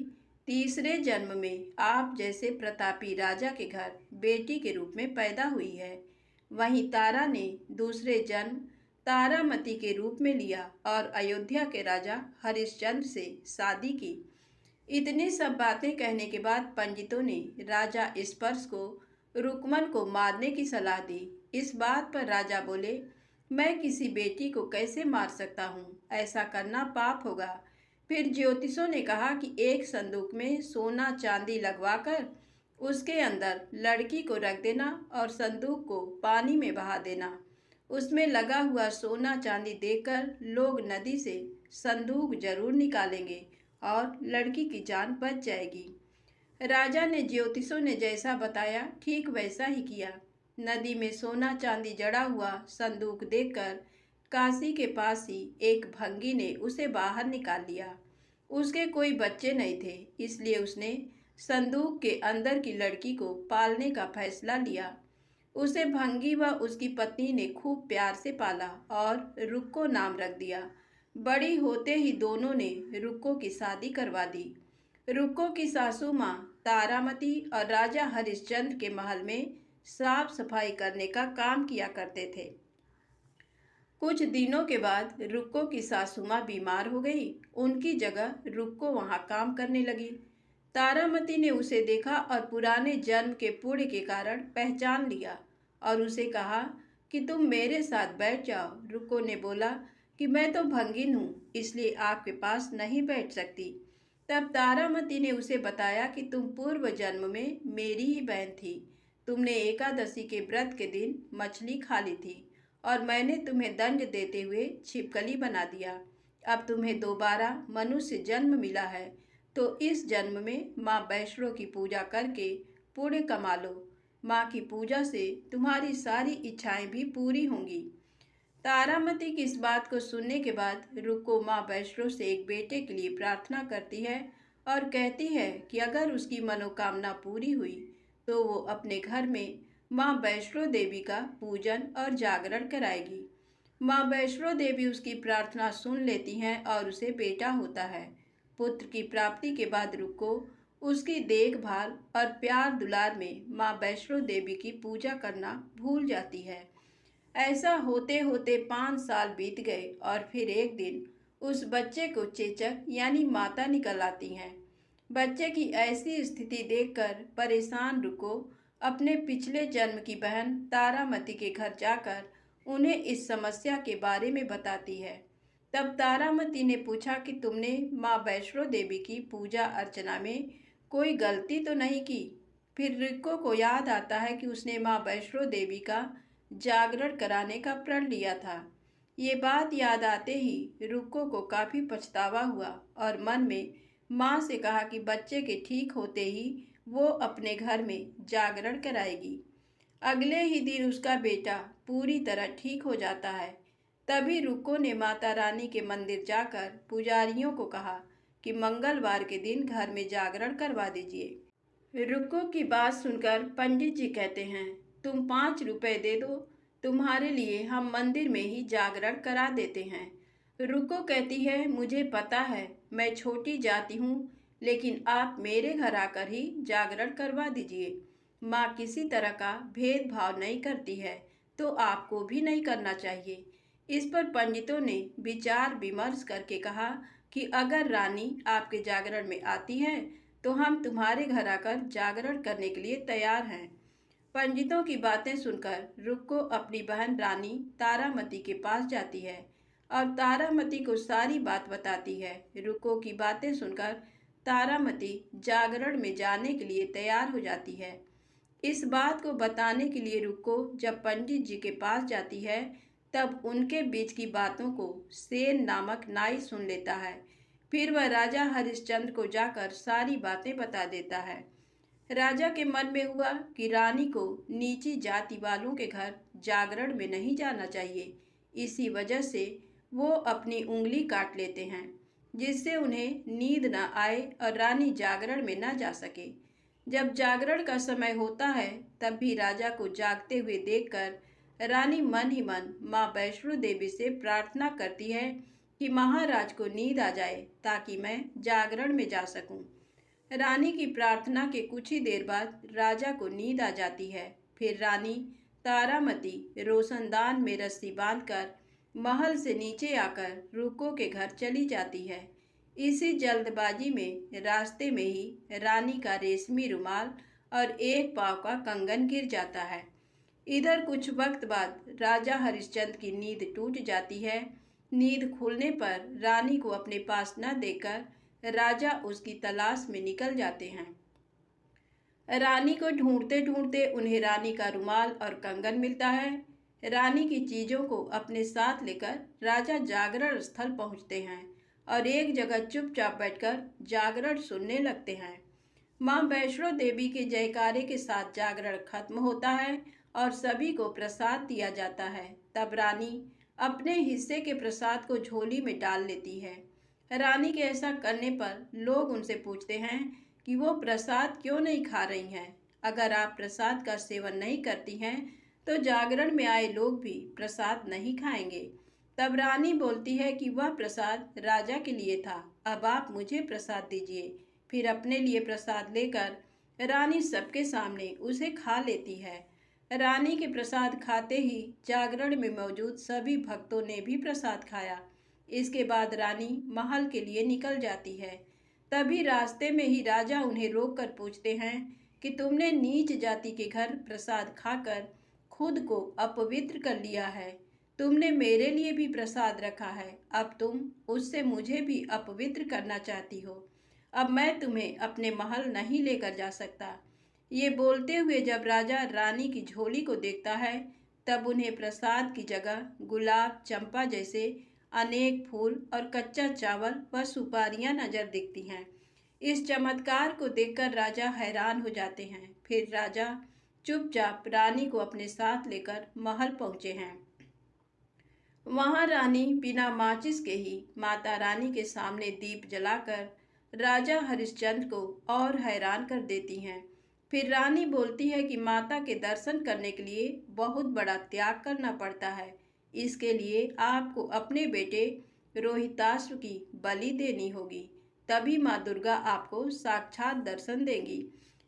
तीसरे जन्म में आप जैसे प्रतापी राजा के घर बेटी के रूप में पैदा हुई है। वहीं तारा ने दूसरे जन्म तारामती के रूप में लिया और अयोध्या के राजा हरिश्चंद्र से शादी की। इतनी सब बातें कहने के बाद पंडितों ने राजा स्पर्श को रुकमन को मारने की सलाह दी। इस बात पर राजा बोले, मैं किसी बेटी को कैसे मार सकता हूँ? ऐसा करना पाप होगा। फिर ज्योतिषों ने कहा कि एक संदूक में सोना चांदी लगवाकर उसके अंदर लड़की को रख देना और संदूक को पानी में बहा देना। उसमें लगा हुआ सोना चांदी देखकर लोग नदी से संदूक जरूर निकालेंगे और लड़की की जान बच जाएगी। राजा ने ज्योतिषों ने जैसा बताया ठीक वैसा ही किया। नदी में सोना चांदी जड़ा हुआ संदूक देखकर काशी के पास ही एक भंगी ने उसे बाहर निकाल लिया। उसके कोई बच्चे नहीं थे, इसलिए उसने संदूक के अंदर की लड़की को पालने का फैसला लिया। उसे भंगी व उसकी पत्नी ने खूब प्यार से पाला और रुक्को नाम रख दिया। बड़ी होते ही दोनों ने रुक्को की शादी करवा दी। रुक्को की सासू माँ तारामती और राजा हरिश्चंद्र के महल में साफ सफाई करने का काम किया करते थे। कुछ दिनों के बाद रुक्को की सासू माँ बीमार हो गई। उनकी जगह रुक्को वहाँ काम करने लगी। तारामती ने उसे देखा और पुराने जन्म के पुण्य के कारण पहचान लिया और उसे कहा कि तुम मेरे साथ बैठ जाओ। रुक्को ने बोला कि मैं तो भंगिन हूँ, इसलिए आपके पास नहीं बैठ सकती। तब तारामती ने उसे बताया कि तुम पूर्व जन्म में मेरी ही बहन थी। तुमने एकादशी के व्रत के दिन मछली खा ली थी और मैंने तुम्हें दंड देते हुए छिपकली बना दिया। अब तुम्हें दोबारा मनुष्य जन्म मिला है तो इस जन्म में माँ वैष्णो की पूजा करके पुण्य कमा लो। माँ की पूजा से तुम्हारी सारी इच्छाएं भी पूरी होंगी। तारामती की इस बात को सुनने के बाद रुक्को माँ वैष्णो से एक बेटे के लिए प्रार्थना करती है और कहती है कि अगर उसकी मनोकामना पूरी हुई तो वो अपने घर में माँ वैष्णो देवी का पूजन और जागरण कराएगी। माँ वैष्णो देवी उसकी प्रार्थना सुन लेती हैं और उसे बेटा होता है। पुत्र की प्राप्ति के बाद रुक्को उसकी देखभाल और प्यार दुलार में माँ वैष्णो देवी की पूजा करना भूल जाती है। ऐसा होते होते 5 साल बीत गए और फिर एक दिन उस बच्चे को चेचक यानी माता निकल आती हैं। बच्चे की ऐसी स्थिति देखकर परेशान रुक्को अपने पिछले जन्म की बहन तारामती के घर जाकर उन्हें इस समस्या के बारे में बताती है। तब तारामती ने पूछा कि तुमने माँ वैष्णो देवी की पूजा अर्चना में कोई गलती तो नहीं की। फिर रिको को याद आता है कि उसने माँ वैष्णो देवी का जागरण कराने का प्रण लिया था। ये बात याद आते ही रुको को काफी पछतावा हुआ और मन में माँ से कहा कि बच्चे के ठीक होते ही वो अपने घर में जागरण कराएगी। अगले ही दिन उसका बेटा पूरी तरह ठीक हो जाता है। तभी रुको ने माता रानी के मंदिर जाकर पुजारियों को कहा कि मंगलवार के दिन घर में जागरण करवा दीजिए। रुको की बात सुनकर पंडित जी कहते हैं, तुम 5 रुपए दे दो, तुम्हारे लिए हम मंदिर में ही जागरण करा देते हैं। रुको कहती है, मुझे पता है मैं छोटी जाति हूँ, लेकिन आप मेरे घर आकर ही जागरण करवा दीजिए। माँ किसी तरह का भेदभाव नहीं करती है, तो आपको भी नहीं करना चाहिए। इस पर पंडितों ने विचार विमर्श करके कहा कि अगर रानी आपके जागरण में आती है तो हम तुम्हारे घर आकर जागरण करने के लिए तैयार हैं। पंडितों की बातें सुनकर रुक्को अपनी बहन रानी तारामती के पास जाती है और तारामती को सारी बात बताती है। रुक्को की बातें सुनकर तारामती जागरण में जाने के लिए तैयार हो जाती है। इस बात को बताने के लिए रुक्को जब पंडित जी के पास जाती है, तब उनके बीच की बातों को सेन नामक नाई सुन लेता है। फिर वह राजा हरिश्चंद्र को जाकर सारी बातें बता देता है। राजा के मन में हुआ कि रानी को नीची जाति वालों के घर जागरण में नहीं जाना चाहिए। इसी वजह से वो अपनी उंगली काट लेते हैं, जिससे उन्हें नींद न आए और रानी जागरण में न जा सके। जब जागरण का समय होता है, तब भी राजा को जागते हुए देखकर रानी मन ही मन माँ वैष्णो देवी से प्रार्थना करती है कि महाराज को नींद आ जाए ताकि मैं जागरण में जा सकूं। रानी की प्रार्थना के कुछ ही देर बाद राजा को नींद आ जाती है। फिर रानी तारामती रोशनदान में रस्सी बांधकर महल से नीचे आकर रुको के घर चली जाती है। इसी जल्दबाजी में रास्ते में ही रानी का रेशमी रुमाल और एक पाव का कंगन गिर जाता है। इधर कुछ वक्त बाद राजा हरिश्चंद्र की नींद टूट जाती है। नींद खुलने पर रानी को अपने पास न देखकर राजा उसकी तलाश में निकल जाते हैं। रानी को ढूंढते ढूंढते उन्हें रानी का रुमाल और कंगन मिलता है। रानी की चीजों को अपने साथ लेकर राजा जागरण स्थल पहुंचते हैं और एक जगह चुपचाप बैठकर जागरण सुनने लगते हैं। माँ वैष्णो देवी के जयकारे के साथ जागरण खत्म होता है और सभी को प्रसाद दिया जाता है। तब रानी अपने हिस्से के प्रसाद को झोली में डाल लेती है। रानी के ऐसा करने पर लोग उनसे पूछते हैं कि वो प्रसाद क्यों नहीं खा रही हैं। अगर आप प्रसाद का सेवन नहीं करती हैं तो जागरण में आए लोग भी प्रसाद नहीं खाएंगे। तब रानी बोलती है कि वह प्रसाद राजा के लिए था, अब आप मुझे प्रसाद दीजिए। फिर अपने लिए प्रसाद लेकर रानी सबके सामने उसे खा लेती है। रानी के प्रसाद खाते ही जागरण में मौजूद सभी भक्तों ने भी प्रसाद खाया। इसके बाद रानी महल के लिए निकल जाती है। तभी रास्ते में ही राजा उन्हें रोककर पूछते हैं कि तुमने नीच जाति के घर प्रसाद खाकर खुद को अपवित्र कर लिया है। तुमने मेरे लिए भी प्रसाद रखा है, अब तुम उससे मुझे भी अपवित्र करना चाहती हो। अब मैं तुम्हें अपने महल नहीं लेकर जा सकता। ये बोलते हुए जब राजा रानी की झोली को देखता है, तब उन्हें प्रसाद की जगह गुलाब, चंपा जैसे अनेक फूल और कच्चा चावल व सुपारियां नजर दिखती हैं। इस चमत्कार को देखकर राजा हैरान हो जाते हैं। फिर राजा चुपचाप रानी को अपने साथ लेकर महल पहुंचे हैं। वहां रानी बिना माचिस के ही माता रानी के सामने दीप जलाकर राजा हरिश्चंद्र को और हैरान कर देती हैं। फिर रानी बोलती है कि माता के दर्शन करने के लिए बहुत बड़ा त्याग करना पड़ता है। इसके लिए आपको अपने बेटे रोहिताश्व की बलि देनी होगी, तभी माँ दुर्गा आपको साक्षात दर्शन देंगी।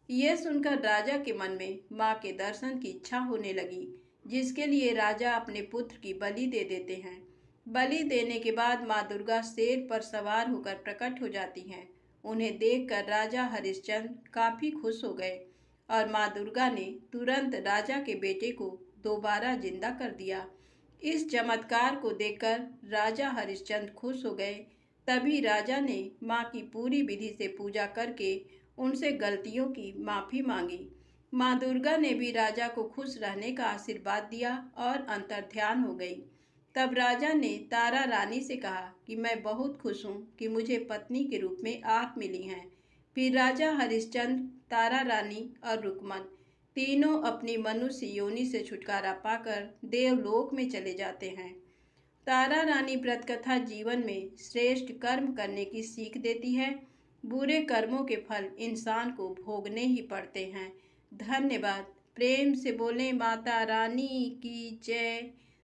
यह सुनकर राजा के मन में माँ के दर्शन की इच्छा होने लगी, जिसके लिए राजा अपने पुत्र की बलि दे देते हैं। बलि देने के बाद माँ दुर्गा शेर पर सवार होकर प्रकट हो जाती हैं। उन्हें देखकर राजा हरिश्चंद्र काफी खुश हो गए और माँ दुर्गा ने तुरंत राजा के बेटे को दोबारा जिंदा कर दिया। इस चमत्कार को देखकर राजा हरिश्चंद्र खुश हो गए। तभी राजा ने माँ की पूरी विधि से पूजा करके उनसे गलतियों की माफ़ी मांगी। माँ दुर्गा ने भी राजा को खुश रहने का आशीर्वाद दिया और अंतर्ध्यान हो गई। तब राजा ने तारा रानी से कहा कि मैं बहुत खुश हूँ कि मुझे पत्नी के रूप में आप मिली हैं। फिर राजा हरिश्चंद्र, तारा रानी और रुक्मन तीनों अपनी मनुष्य योनि से छुटकारा पाकर देवलोक में चले जाते हैं। तारा रानी व्रत कथा जीवन में श्रेष्ठ कर्म करने की सीख देती है। बुरे कर्मों के फल इंसान को भोगने ही पड़ते हैं। धन्यवाद। प्रेम से बोलें माता रानी की जय।